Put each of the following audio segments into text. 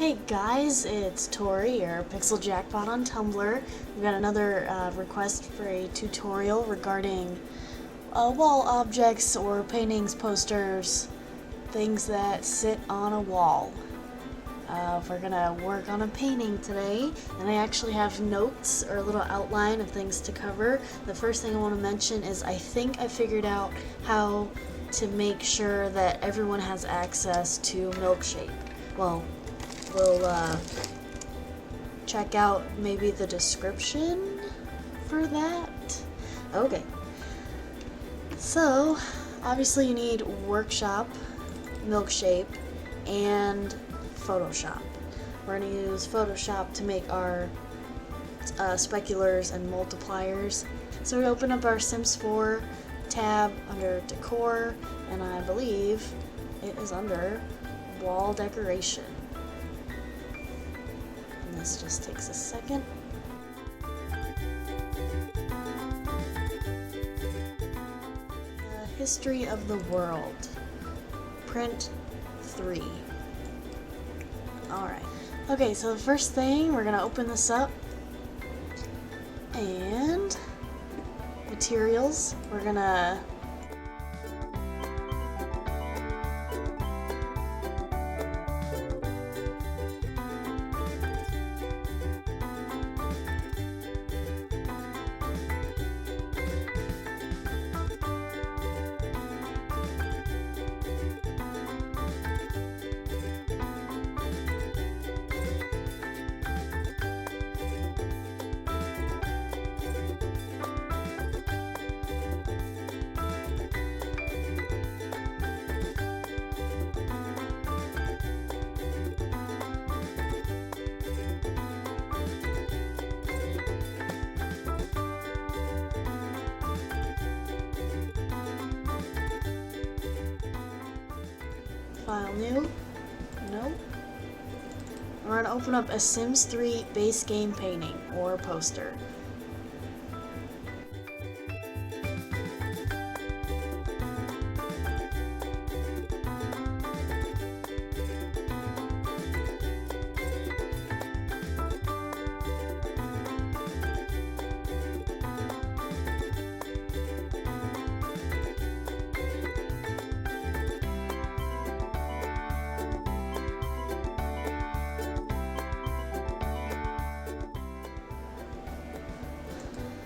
Hey guys, it's Tori, your Pixel Jackpot on Tumblr. We've got another request for a tutorial regarding wall objects or paintings, posters, things that sit on a wall. We're gonna work on a painting today, and I actually have notes or a little outline of things to cover. The first thing I want to mention is I think I figured out how to make sure that everyone has access to Milkshake. Well, we'll check out maybe the description for that. Okay. So, obviously you need Workshop, Milkshake, and Photoshop. We're going to use Photoshop to make our speculars and multipliers. So we open up our Sims 4 tab under Decor, and I believe it is under Wall Decoration. And this just takes a second. History of the World. Print 3. Alright. Okay, so the first thing, we're going to open this up. And materials, we're going to File new. Nope. We're going to open up a Sims 3 base game painting or poster.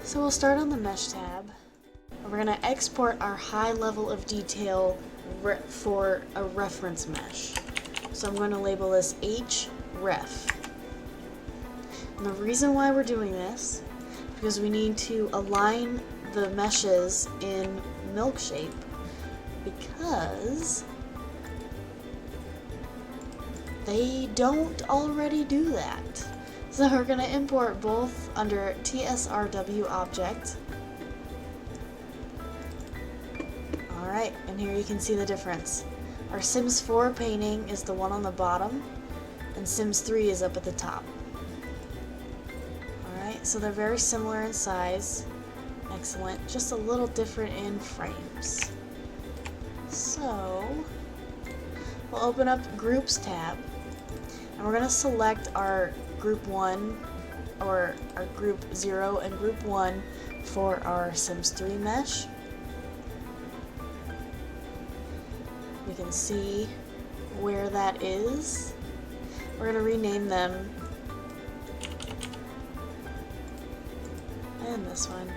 So we'll start on the Mesh tab, and we're going to export our high level of detail for a reference mesh. So I'm going to label this href. And the reason why we're doing this is because we need to align the meshes in Milkshake because they don't already do that. So we're going to import both under TS4 object. Alright, and here you can see the difference. Our Sims 4 painting is the one on the bottom, and Sims 3 is up at the top. Alright, so they're very similar in size. Excellent. Just a little different in frames. So, we'll open up Groups tab, and we're going to select our Group 1 or our Group 0 and Group 1 for our Sims 3 mesh. We can see where that is. We're going to rename them. And this one.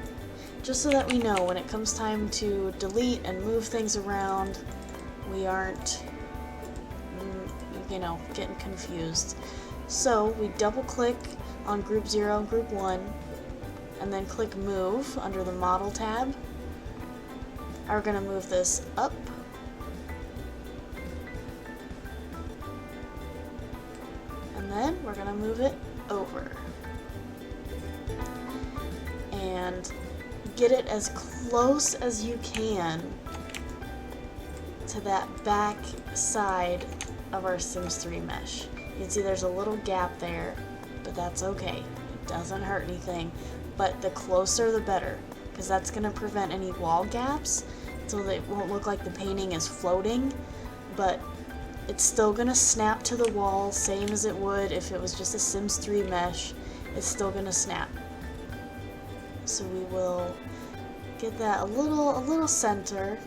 Just so that we know when it comes time to delete and move things around, we aren't, getting confused. So we double click on Group 0 and Group 1 and then click Move under the Model tab. We're going to move this up and then we're going to move it over and get it as close as you can to that back side of our Sims 3 mesh. You can see there's a little gap there, but that's okay. It doesn't hurt anything, but the closer the better, because that's going to prevent any wall gaps, so that it won't look like the painting is floating, but it's still gonna snap to the wall, same as it would if it was just a Sims 3 mesh. It's still gonna snap. So we will get that a little center,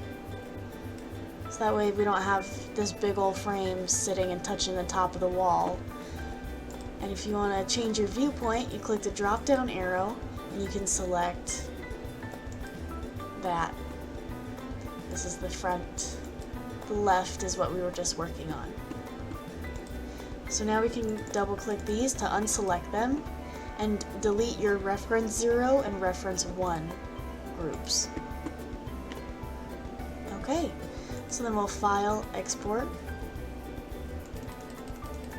so that way we don't have this big old frame sitting and touching the top of the wall. And if you want to change your viewpoint, you click the drop down arrow and you can select that. This is the front. The left is what we were just working on. So now we can double click these to unselect them and delete your reference 0 and reference 1 groups. Okay, so then we'll file, export,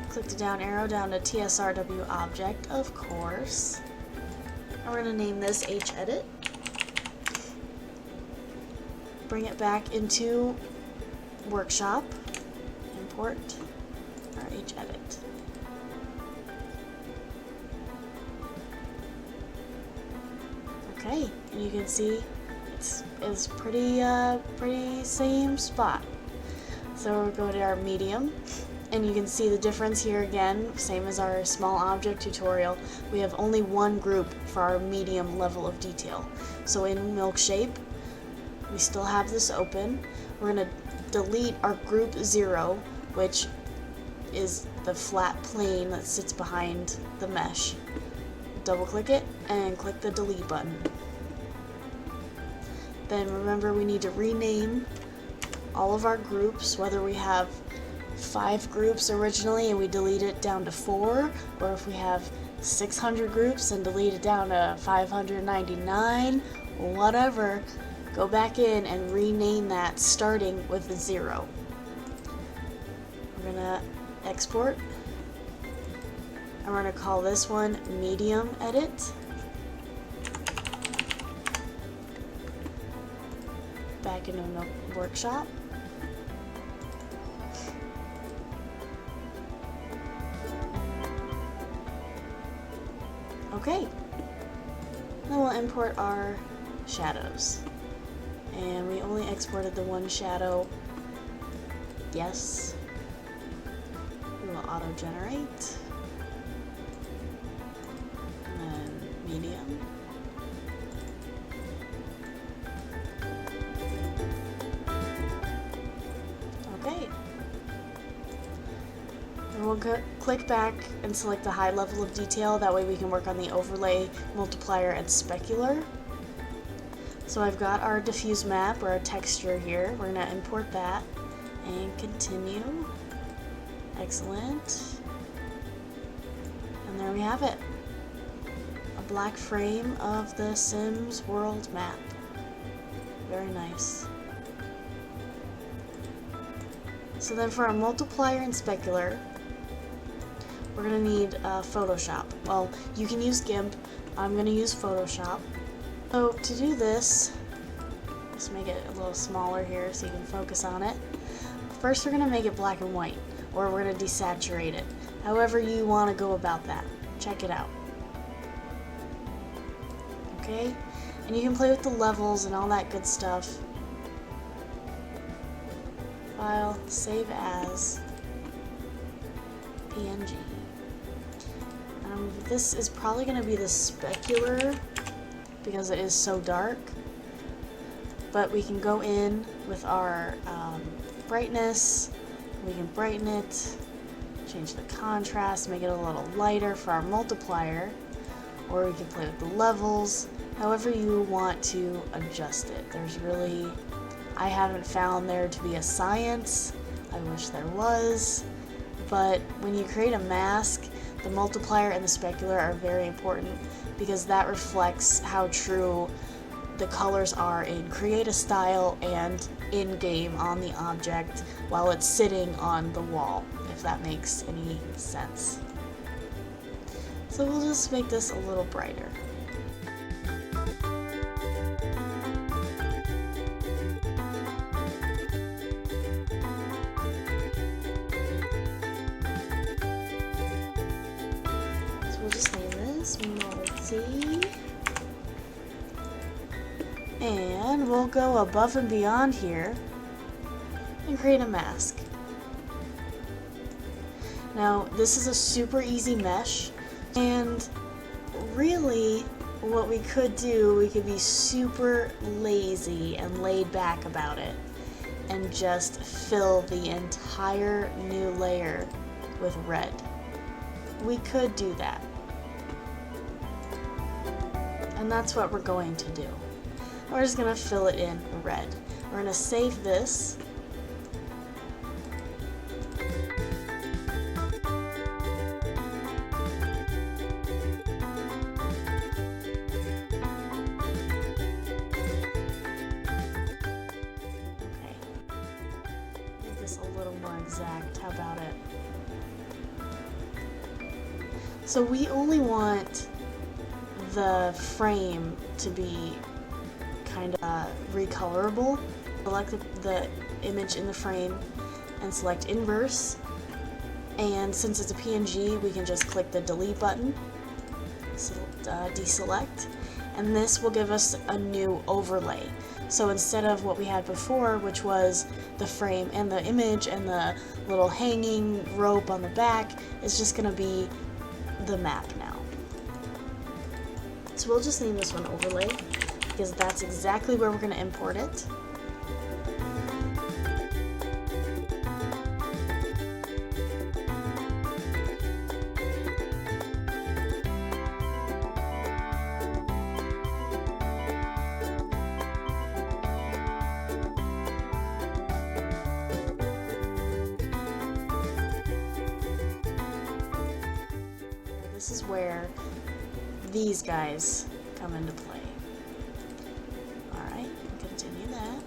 click the down arrow down to TSRW object, of course. And we're going to name this HEdit. Bring it back into Workshop, import our HEdit. Okay, and you can see it's pretty same spot. So we'll go to our medium, and you can see the difference here again, same as our small object tutorial. We have only one group for our medium level of detail. So in milk shape, we still have this open. We're going to delete our group 0, which is the flat plane that sits behind the mesh. Double click it and click the delete button. Then remember, we need to rename all of our groups, whether we have 5 groups originally and we delete it down to 4, or if we have 600 groups and delete it down to 599, whatever. Go back in and rename that starting with the 0. We're gonna export, and we're gonna call this one medium edit. Back into Workshop. Okay. Then we'll import our shadows. And we only exported the one shadow. Yes. We will auto-generate. And then medium. Okay. And we'll click back and select the high level of detail. That way we can work on the overlay, multiplier, and specular. So I've got our diffuse map, or our texture here. We're going to import that and continue. Excellent. And there we have it. A black frame of the Sims world map. Very nice. So then for our multiplier and specular, we're going to need Photoshop. Well, you can use GIMP. I'm going to use Photoshop. So to do this, let's make it a little smaller here so you can focus on it. First we're going to make it black and white, or we're going to desaturate it. However you want to go about that. Check it out. Okay? And you can play with the levels and all that good stuff. File, save as, PNG. This is probably going to be the specular, because it is so dark, but we can go in with our brightness, we can brighten it, change the contrast, make it a little lighter for our multiplier, or we can play with the levels, however you want to adjust it. There's really, I haven't found there to be a science. I wish there was, but when you create a mask, the multiplier and the specular are very important, because that reflects how true the colors are in Create a Style and in-game on the object while it's sitting on the wall, if that makes any sense. So we'll just make this a little brighter. So we'll just name this Multi. And we'll go above and beyond here and create a mask. Now, this is a super easy mesh, and really, what we could do, we could be super lazy and laid back about it, and just fill the entire new layer with red. We could do that. And that's what we're going to do. We're just going to fill it in red. We're going to save this. Okay. Make this a little more exact. How about it? So we only want the frame to be kind of recolorable. Select the image in the frame and select inverse, and since it's a PNG we can just click the delete button, so deselect, and this will give us a new overlay. So instead of what we had before, which was the frame and the image and the little hanging rope on the back, it's just going to be the map now. So we'll just name this one overlay, because that's exactly where we're going to import it. This is where these guys come into play. Alright, continue that.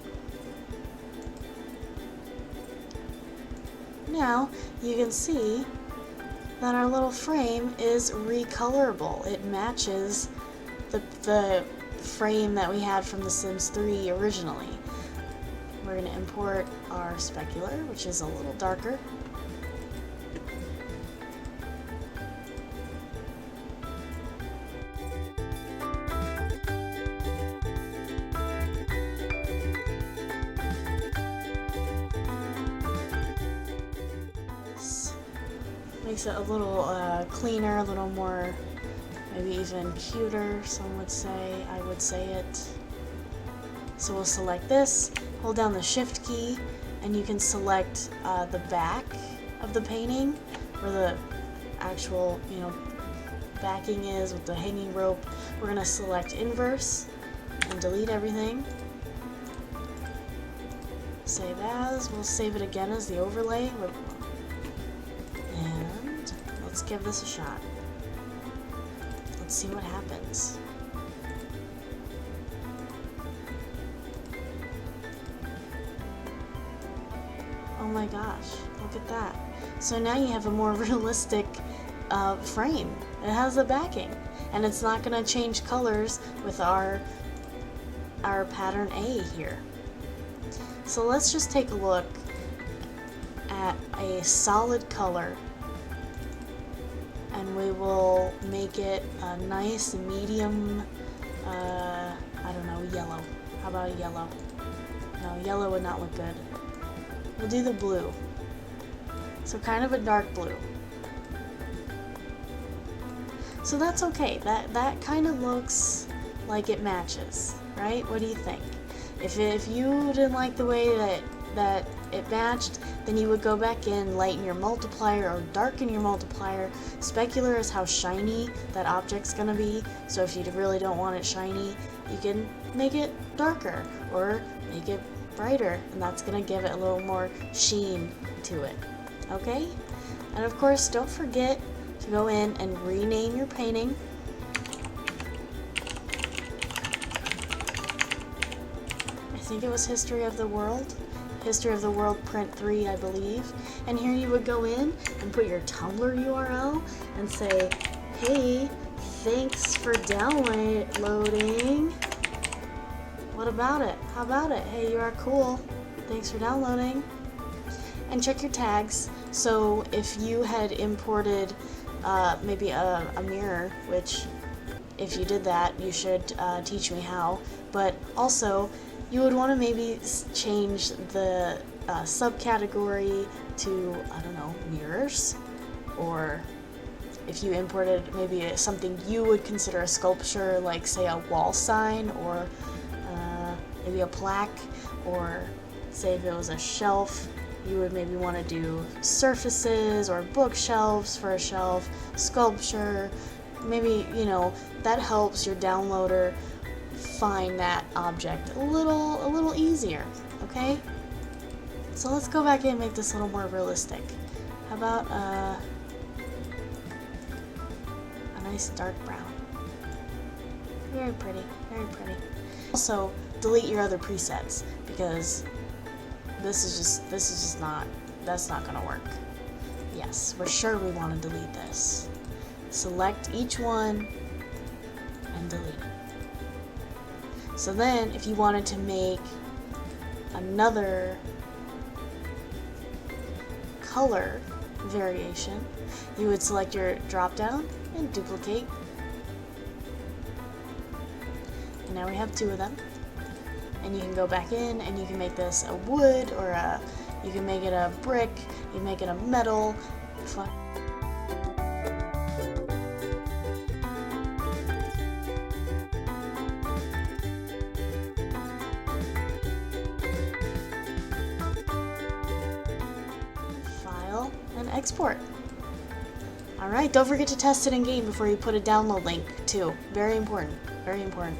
Now, you can see that our little frame is recolorable. It matches the frame that we had from The Sims 3 originally. We're going to import our specular, which is a little darker. Makes it a little cleaner, a little more, maybe even cuter, some would say. I would say it. So we'll select this, hold down the shift key, and you can select the back of the painting, where the actual, backing is with the hanging rope. We're going to select inverse and delete everything. Save as. We'll save it again as the overlay. And let's give this a shot. Let's see what happens. Oh my gosh, look at that. So now you have a more realistic frame. It has the backing, and it's not going to change colors with our pattern A here. So let's just take a look at a solid color, and we will make it a nice medium, I don't know, yellow. How about a yellow? No, yellow would not look good. We'll do the blue. So kind of a dark blue. So that's okay. That kind of looks like it matches, right? What do you think? If you didn't like the way that it matched, then you would go back in, lighten your multiplier or darken your multiplier. Specular is how shiny that object's gonna be. So if you really don't want it shiny, you can make it darker or make it brighter, and that's gonna give it a little more sheen to it. Okay? And of course, don't forget to go in and rename your painting. I think it was History of the World Print 3, I believe. And here you would go in and put your Tumblr URL and say, hey, thanks for downloading. What about it? How about it? Hey, you are cool. Thanks for downloading. And check your tags. So if you had imported maybe a mirror, which if you did that, you should teach me how. But also, you would want to maybe change the subcategory to, I don't know, mirrors. or if you imported maybe something you would consider a sculpture, like say a wall sign, or maybe a plaque, or say if it was a shelf, you would maybe want to do surfaces or bookshelves for a shelf, sculpture. Maybe, that helps your downloader find that object a little easier, okay? So let's go back in and make this a little more realistic. How about a nice dark brown? Very pretty, very pretty. Also, delete your other presets, because that's not gonna work. Yes, we're sure we want to delete this. Select each one and delete it. So then, if you wanted to make another color variation, you would select your drop down and duplicate. And now we have 2 of them. And you can go back in and you can make this a wood, or you can make it a brick, you can make it a metal. File and export. Alright, don't forget to test it in game before you put a download link too. Very important, very important.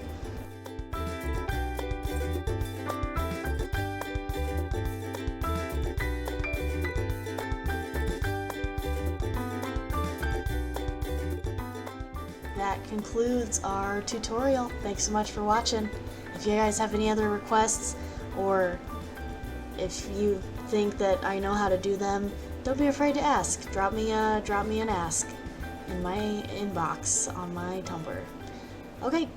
That concludes our tutorial. Thanks so much for watching. If you guys have any other requests, or if you think that I know how to do them, don't be afraid to ask. Drop me an ask in my inbox on my Tumblr. Okay,